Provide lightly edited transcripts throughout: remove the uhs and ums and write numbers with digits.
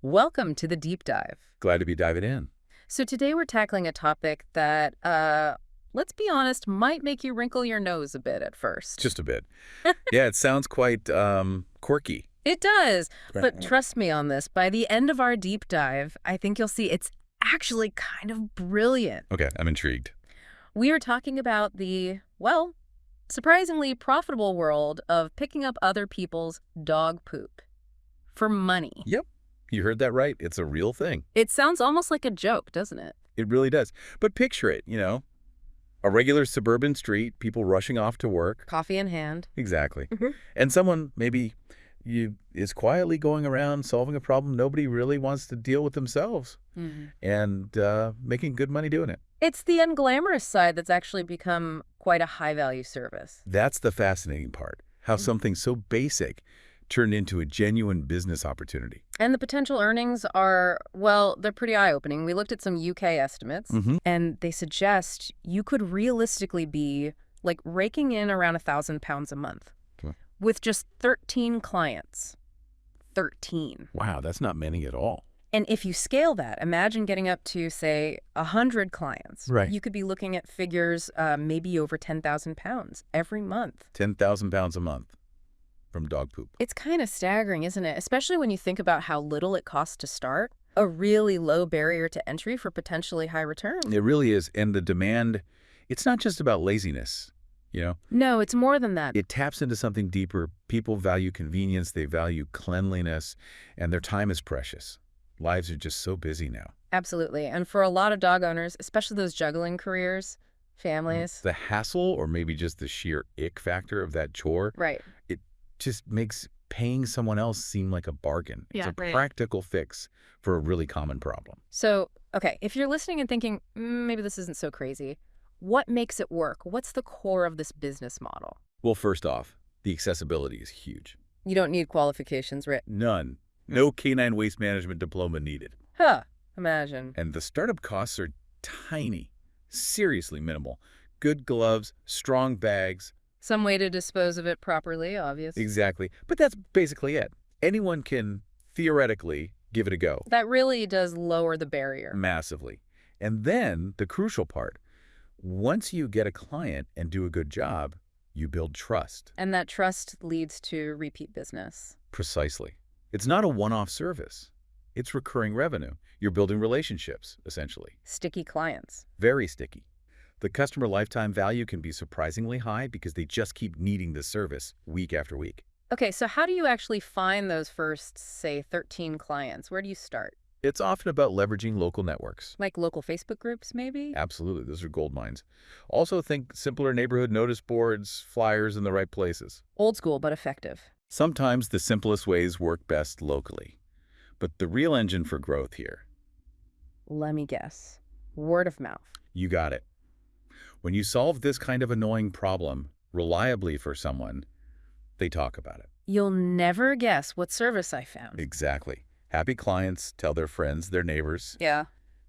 Welcome to the deep dive. Glad to be diving in. So today we're tackling a topic that, let's be honest, might make you wrinkle your nose a bit at first. Just a bit. Yeah, it sounds quite quirky. It does, but Right. trust me on this, by the end of our deep dive, I think you'll see it's actually kind of brilliant. Okay, I'm intrigued. We are talking about the, well, surprisingly profitable world of picking up other people's dog poop for money. Yep, you heard that right. It's a real thing. It sounds almost like a joke, doesn't it? It really does. But picture it, a regular suburban street, people rushing off to work. Coffee in hand. Exactly. Mhm. And someone maybe is quietly going around solving a problem nobody really wants to deal with themselves and making good money doing it. It's the unglamorous side that's actually become quite a high-value service. That's the fascinating part, how Mhm. something so basic turned into a genuine business opportunity. And the potential earnings are, well, they're pretty eye-opening. We looked at some UK estimates, and they suggest you could realistically be, like, raking in around £1,000 a month Okay. with just 13 clients. 13. Wow, that's not many at all. And if you scale that, imagine getting up to, say, 100 clients. Right. You could be looking at figures maybe over £10,000 every month. 10,000 pounds a month from dog poop. It's kind of staggering, isn't it? Especially when you think about how little it costs to start. A really low barrier to entry for potentially high returns. It really is. And the demand, it's not just about laziness, No, it's more than that. It taps into something deeper. People value convenience, they value cleanliness, and their time is precious. Lives are just so busy now. Absolutely. And for a lot of dog owners, especially those juggling careers, families. The hassle or maybe just the sheer ick factor of that chore, Right. it just makes paying someone else seem like a bargain. Yeah, It's a right. practical fix for a really common problem. So, okay, if you're listening and thinking, maybe this isn't so crazy, what makes it work? What's the core of this business model? Well, first off, the accessibility is huge. You don't need qualifications, Rick. None. No canine waste management diploma needed. Huh. Imagine. And the startup costs are tiny, seriously minimal. Good gloves, strong bags. Some way to dispose of it properly, obviously. Exactly. But that's basically it. Anyone can theoretically give it a go. That really does lower the barrier. Massively. And then the crucial part. Once you get a client and do a good job, you build trust. And that trust leads to repeat business. Precisely. It's not a one-off service. It's recurring revenue. You're building relationships, essentially. Sticky clients. Very sticky. The customer lifetime value can be surprisingly high because they just keep needing this service week after week. Okay, so how do you actually find those first, say, 13 clients? Where do you start? It's often about leveraging local networks. Like local Facebook groups, maybe? Absolutely, those are gold mines. Also think simpler neighborhood notice boards, flyers in the right places. Old school, but effective. Sometimes the simplest ways work best locally. But the real engine for growth here, Let me guess. Word of mouth. you got it. When you solve this kind of annoying problem reliably for someone, they talk about it. You'll never guess what service I found. Exactly. Happy clients tell their friends, their neighbors. Yeah.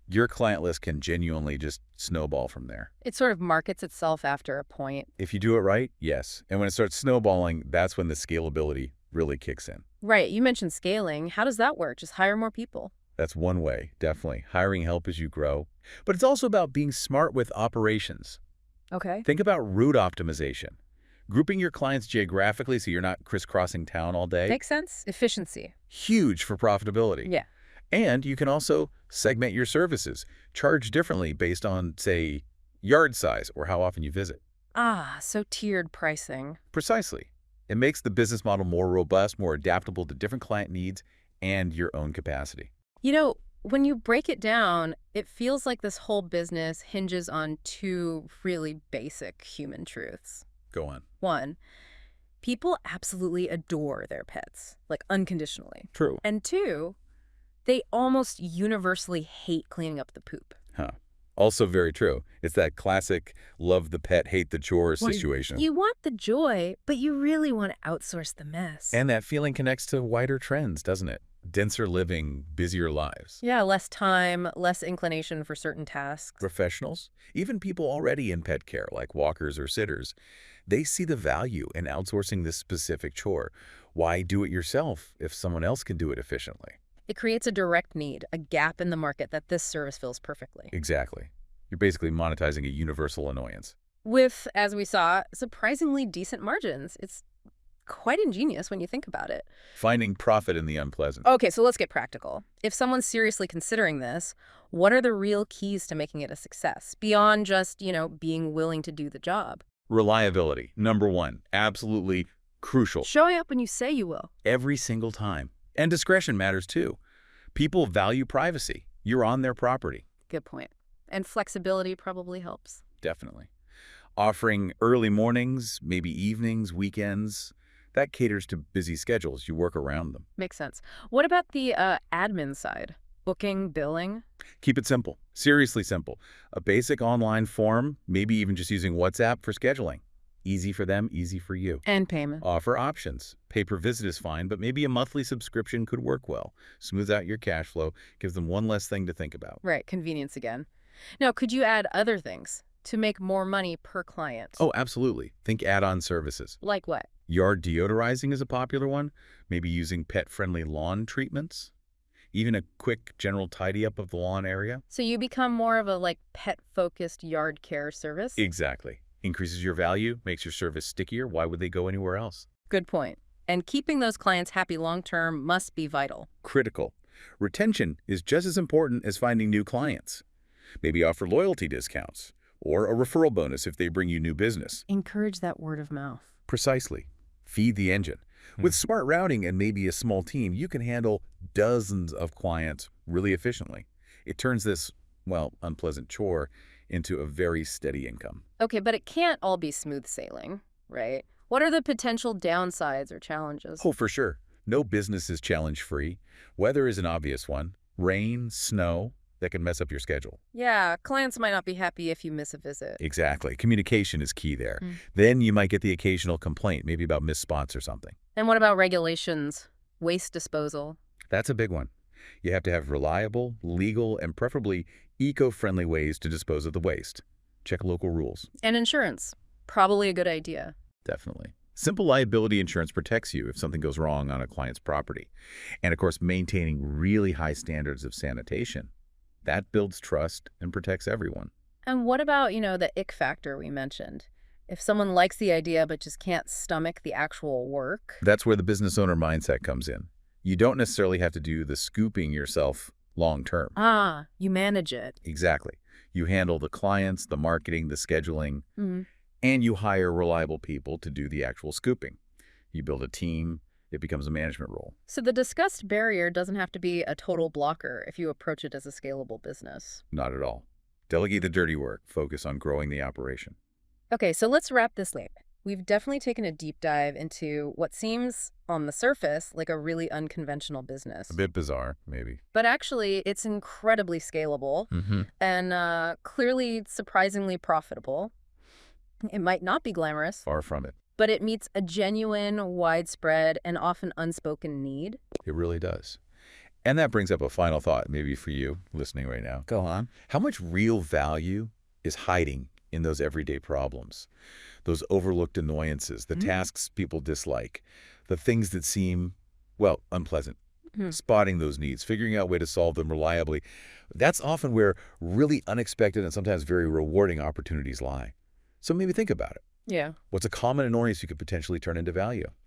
Your client list can genuinely just snowball from there. It sort of markets itself after a point. If you do it right, yes. And when it starts snowballing, that's when the scalability really kicks in. Right, you mentioned scaling. How does that work? Just hire more people. That's one way, definitely. Hiring help as you grow. But it's also about being smart with operations. Okay. Think about route optimization. Grouping your clients geographically so you're not crisscrossing town all day. Makes sense. Efficiency. Huge for profitability. Yeah. And you can also segment your services. Charge differently based on, say, yard size or how often you visit. Ah, so tiered pricing. Precisely. It makes the business model more robust, more adaptable to different client needs and your own capacity. You know, when you break it down, it feels like this whole business hinges on two really basic human truths. Go on. One, people absolutely adore their pets, like unconditionally. True. And two, they almost universally hate cleaning up the poop. Huh. Also very true. It's that classic love the pet, hate the chore situation. You want the joy, but you really want to outsource the mess. And that feeling connects to wider trends, doesn't it? Denser living, busier lives. Yeah, less time, less inclination for certain tasks. Professionals, even people already in pet care like walkers or sitters, they see the value in outsourcing this specific chore. Why do it yourself if someone else can do it efficiently? It creates a direct need, a gap in the market that this service fills perfectly. Exactly. You're basically monetizing a universal annoyance. With, as we saw, surprisingly decent margins. It's quite ingenious when you think about it. Finding profit in the unpleasant. Okay, so let's get practical. If someone's seriously considering this, what are the real keys to making it a success, beyond just, being willing to do the job? Reliability, number one. Absolutely crucial. Showing up when you say you will. Every single time. And discretion matters too. People value privacy. You're on their property. Good point. And flexibility probably helps. Definitely. Offering early mornings, maybe evenings, weekends, that caters to busy schedules. You work around them. Makes sense. What about the admin side? Booking, billing? Keep it simple. Seriously simple. A basic online form, maybe even just using WhatsApp for scheduling. Easy for them, easy for you. And payment. Offer options. Pay per visit is fine, but maybe a monthly subscription could work well. Smooth out your cash flow, gives them one less thing to think about. Right, convenience again. Now, could you add other things to make more money per client? Oh, absolutely. Think add-on services. Like what? Yard deodorizing is a popular one. Maybe using pet-friendly lawn treatments. Even a quick general tidy-up of the lawn area. So you become more of a pet-focused yard care service? Exactly. Increases your value, makes your service stickier. Why would they go anywhere else? Good point. And keeping those clients happy long-term must be vital. Critical. Retention is just as important as finding new clients. Maybe offer loyalty discounts or a referral bonus if they bring you new business. Encourage that word of mouth. Precisely. Feed the engine. With smart routing and maybe a small team, you can handle dozens of clients really efficiently. It turns this, unpleasant chore into a very steady income. Okay, but it can't all be smooth sailing, right? What are the potential downsides or challenges? Oh, for sure. No business is challenge-free. Weather is an obvious one. Rain, snow, that can mess up your schedule. Yeah, clients might not be happy if you miss a visit. Exactly. Communication is key there. Then you might get the occasional complaint, maybe about missed spots or something. And what about regulations? Waste disposal? That's a big one. You have to have reliable, legal, and preferably eco-friendly ways to dispose of the waste. Check local rules. And insurance? Probably a good idea. Definitely. Simple liability insurance protects you if something goes wrong on a client's property. And of course, maintaining really high standards of sanitation. That builds trust and protects everyone. And what about, the ick factor we mentioned? If someone likes the idea but just can't stomach the actual work? That's where the business owner mindset comes in. You don't necessarily have to do the scooping yourself long term. You manage it. Exactly. You handle the clients, the marketing, the scheduling, and you hire reliable people to do the actual scooping. You build a team. It becomes a management role. So the discussed barrier doesn't have to be a total blocker if you approach it as a scalable business. Not at all. Delegate the dirty work. Focus on growing the operation. Okay, so let's wrap this up. We've definitely taken a deep dive into what seems, on the surface, like a really unconventional business. A bit bizarre, maybe. But actually, it's incredibly scalable and clearly surprisingly profitable. It might not be glamorous. Far from it. But it meets a genuine, widespread, and often unspoken need. It really does. And that brings up a final thought, maybe for you listening right now. Go on. How much real value is hiding in those everyday problems? Those overlooked annoyances, the tasks people dislike, the things that seem, unpleasant. Spotting those needs, figuring out a way to solve them reliably. That's often where really unexpected and sometimes very rewarding opportunities lie. So maybe think about it. Yeah. What's a common annoyance you could potentially turn into value?